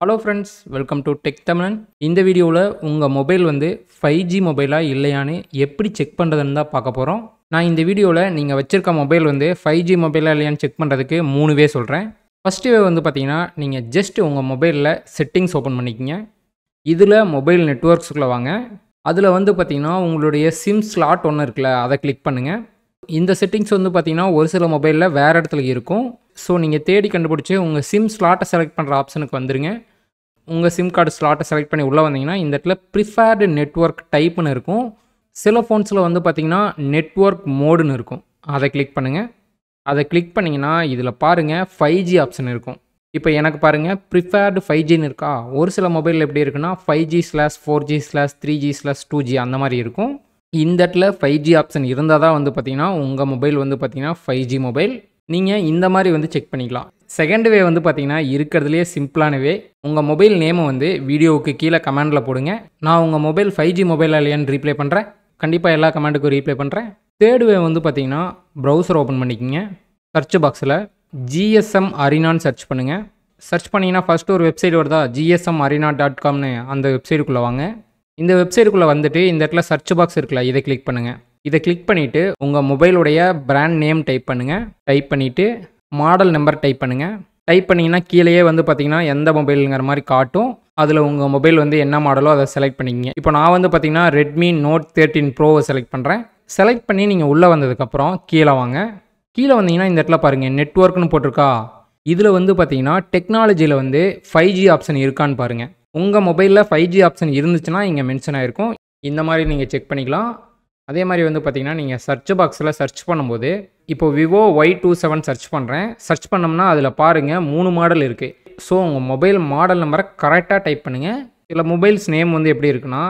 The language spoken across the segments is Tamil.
Hello friends, welcome to tech தமிழன். இந்த வீடியோவில் உங்கள் மொபைல் வந்து 5G மொபைலாக இல்லையான்னு எப்படி செக் பண்ணுறதுன்னு தான் பார்க்க போகிறோம். நான் இந்த வீடியோவில் நீங்கள் வச்சுருக்க மொபைல் வந்து 5G மொபைலாக இல்லையான்னு செக் பண்ணுறதுக்கு 3 வே சொல்கிறேன். ஃபஸ்ட்டு வே வந்து பார்த்தீங்கன்னா, நீங்கள் ஜஸ்ட் உங்கள் மொபைலில் செட்டிங்ஸ் ஓப்பன் பண்ணிக்கங்க. இதில் மொபைல் நெட்வொர்க்ஸுக்குள்ளே வாங்க. அதில் வந்து பார்த்தீங்கன்னா உங்களுடைய சிம் ஸ்லாட் ஒன்று இருக்குல்ல, அதை கிளிக் பண்ணுங்கள். இந்த செட்டிங்ஸ் வந்து பார்த்தீங்கன்னா ஒரு சில மொபைலில் வேறு இடத்துல இருக்கும். ஸோ நீங்கள் தேடி கண்டுபிடிச்சி உங்கள் சிம் ஸ்லாட்டை செலக்ட் பண்ணுற ஆப்ஷனுக்கு வந்துடுங்க. உங்கள் சிம் கார்டு ஸ்லாட்டை செலக்ட் பண்ணி உள்ளே வந்தீங்கன்னா இந்த இடத்துல ப்ரிஃபர்டு நெட்வொர்க் டைப்புன்னு இருக்கும். சில ஃபோன்ஸில் வந்து பார்த்தீங்கன்னா நெட்வொர்க் மோடுன்னு இருக்கும். அதை கிளிக் பண்ணுங்கள். அதை கிளிக் பண்ணிங்கன்னா இதில் பாருங்கள் 5G ஆப்ஷன் இருக்கும். இப்போ எனக்கு பாருங்கள் ப்ரிஃபர்டு 5Gன்னு இருக்கா. ஒரு சில மொபைலில் எப்படி இருக்குன்னா 5G/4G/3G/2G அந்த மாதிரி இருக்கும். இந்த இடத்துல 5G ஆப்ஷன் இருந்தால் தான் வந்து பார்த்தீங்கன்னா உங்கள் மொபைல் வந்து பார்த்தீங்கன்னா 5G மொபைல். நீங்கள் இந்த மாதிரி வந்து செக் பண்ணிக்கலாம். செகண்ட் வே வந்து பார்த்தீங்கன்னா இருக்கிறதுலே சிம்பிளான வே. உங்கள் மொபைல் நேமை வந்து வீடியோவுக்கு கீழே கமெண்டில் போடுங்க. நான் உங்கள் மொபைல் 5G மொபைலாக இல்லையான்னு ரீப்ளை பண்ணுறேன். கண்டிப்பாக எல்லா கமெண்ட்டுக்கும் ரீப்ளை பண்ணுறேன். தேர்ட் வே வந்து பார்த்தீங்கன்னா ப்ரௌசர் ஓப்பன் பண்ணிக்கோங்க. சர்ச் பாக்ஸில் GSM Arena சர்ச் பண்ணுங்கள். சர்ச் பண்ணிங்கன்னா ஃபஸ்ட்டு ஒரு வெப்சைட் வருதா, GSMArena.comனு. அந்த வெப்சைட்டுக்குள்ளே வாங்க. இந்த வெப்சைட்டுக்குள்ளே வந்துட்டு இந்த இடத்துல சர்ச் பாக்ஸ் இருக்குல்ல, இதை கிளிக் பண்ணுங்கள். இதை கிளிக் பண்ணிவிட்டு உங்கள் மொபைலுடைய பிராண்ட் நேம் டைப் பண்ணுங்கள். டைப் பண்ணிவிட்டு மாடல் நம்பர் டைப் பண்ணுங்கள். டைப் பண்ணிங்கன்னா கீழேயே வந்து பார்த்தீங்கன்னா எந்த மொபைலுங்கிற மாதிரி காட்டும். அதில் உங்கள் மொபைல் வந்து என்ன மாடலோ அதை செலக்ட் பண்ணிக்கங்க. இப்போ நான் வந்து பார்த்தீங்கன்னா Redmi Note 13 Proவை செலக்ட் பண்ணுறேன். செலக்ட் பண்ணி நீங்கள் உள்ளே வந்ததுக்கப்புறம் கீழே வாங்க. கீழே வந்தீங்கன்னா இந்த இடத்துல பாருங்கள் நெட்வொர்க்னு போட்டிருக்கா. இதில் வந்து பார்த்தீங்கன்னா டெக்னாலஜியில் வந்து 5G ஆப்ஷன் இருக்கான்னு பாருங்கள். உங்கள் மொபைலில் 5G ஆப்ஷன் இருந்துச்சுன்னா இங்கே மென்ஷன் ஆகிருக்கும். இந்த மாதிரி நீங்கள் செக் பண்ணிக்கலாம். அதே மாதிரி வந்து பார்த்தீங்கன்னா நீங்கள் சர்ச் பாக்ஸில் சர்ச் பண்ணும்போது இப்போ Vivo Y27 சர்ச் பண்ணுறேன். சர்ச் பண்ணோம்னா அதில் பாருங்கள் 3 மாடல் இருக்குது. ஸோ உங்கள் மொபைல் மாடல் நம்பரை கரெக்டாக டைப் பண்ணுங்கள். சில மொபைல்ஸ் நேம் வந்து எப்படி இருக்குன்னா,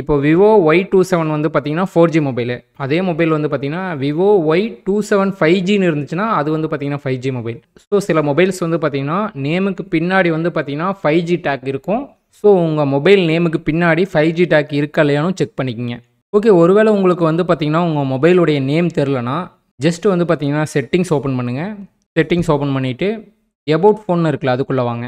இப்போ Vivo Y27 வந்து பார்த்தீங்கன்னா 4G மொபைலு. அதே மொபைல் வந்து பார்த்தீங்கன்னா Vivo Y27 5Gன்னு இருந்துச்சுன்னா அது வந்து பார்த்தீங்கன்னா 5G மொபைல். ஸோ சில மொபைல்ஸ் வந்து பார்த்தீங்கன்னா நேமுக்கு பின்னாடி வந்து பார்த்தீங்கன்னா 5G டேக் இருக்கும். ஸோ உங்கள் மொபைல் நேமுக்கு பின்னாடி 5G டேக் இருக்கா இல்லையானு செக் பண்ணிக்கோங்க. ஓகே, ஒருவேளை உங்களுக்கு வந்து பார்த்தீங்கன்னா உங்கள் மொபைலுடைய நேம் தெரிலனா ஜஸ்ட் வந்து பார்த்தீங்கன்னா செட்டிங்ஸ் ஓப்பன் பண்ணுங்கள். செட்டிங்ஸ் ஓப்பன் பண்ணிவிட்டு எபவுட் ஃபோன் இருக்குல்ல, அதுக்குள்ளே வாங்க.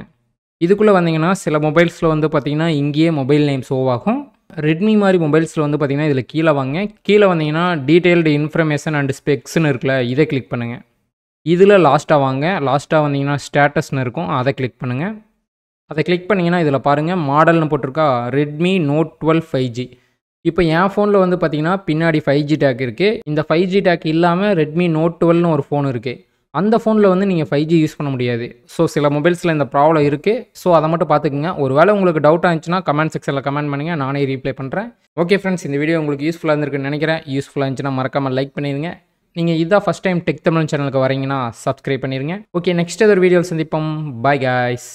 இதுக்குள்ளே வந்தீங்கன்னா சில மொபைல்ஸில் வந்து பார்த்தீங்கன்னா இங்கேயே மொபைல் நேம் ஷோ ஆகும். ரெட்மி மாதிரி மொபைல்ஸில் வந்து பார்த்தீங்கன்னா இதில் கீழே வாங்க. கீழே வந்தீங்கன்னா டீட்டெயில்டு இன்ஃபர்மேஷன் அண்ட் ஸ்பெக்ஸ்ன்னு இருக்குல்ல, இதை கிளிக் பண்ணுங்கள். இதில் லாஸ்ட்டாக வாங்க. லாஸ்ட்டாக வந்தீங்கன்னா ஸ்டேட்டஸ்ன்னு இருக்கும், அதை கிளிக் பண்ணுங்கள். அதை கிளிக் பண்ணிங்கன்னா இதில் பாருங்கள் மாடல்னு போட்டிருக்கா Redmi Note 12 5G. இப்போ என் ஃபோனில் வந்து பார்த்தீங்கன்னா பின்னாடி 5G டேக் இருக்குது. இந்த 5G டேக் இல்லாமல் Redmi Note 12னு ஒரு ஃபோன் இருக்குது. அந்த ஃபோனில் வந்து நீங்கள் 5G யூஸ் பண்ண முடியாது. ஸோ சில மொபைல்ஸில் இந்த ப்ராப்ளம் இருக்குது. ஸோ அதை மட்டும் பார்த்துக்குங்க. ஒரு வேளை உங்களுக்கு டவுட்டாக இருந்துச்சுன்னா கமெண்ட் செக்ஷனில் கமெண்ட் பண்ணுங்கள், நானே ரீப்ளை பண்ணுறேன். ஓகே ஃப்ரெண்ட்ஸ், இந்த வீடியோ உங்களுக்கு யூஸ்ஃபுல்லாக இருந்திருக்குன்னு நினைக்கிறேன். யூஸ்ஃபுல்லாக இருந்துச்சுன்னா மறக்காமல் லைக் பண்ணிடுங்க. நீங்கள் இதான் ஃபஸ்ட் டைம் டெக் தமிழ் சேனலுக்கு வரீங்கன்னா சப்ஸ்கிரைப் பண்ணிடுங்க. ஓகே, நெக்ஸ்ட் ஒரு வீடியோவில் சந்திப்போம். Bye guys.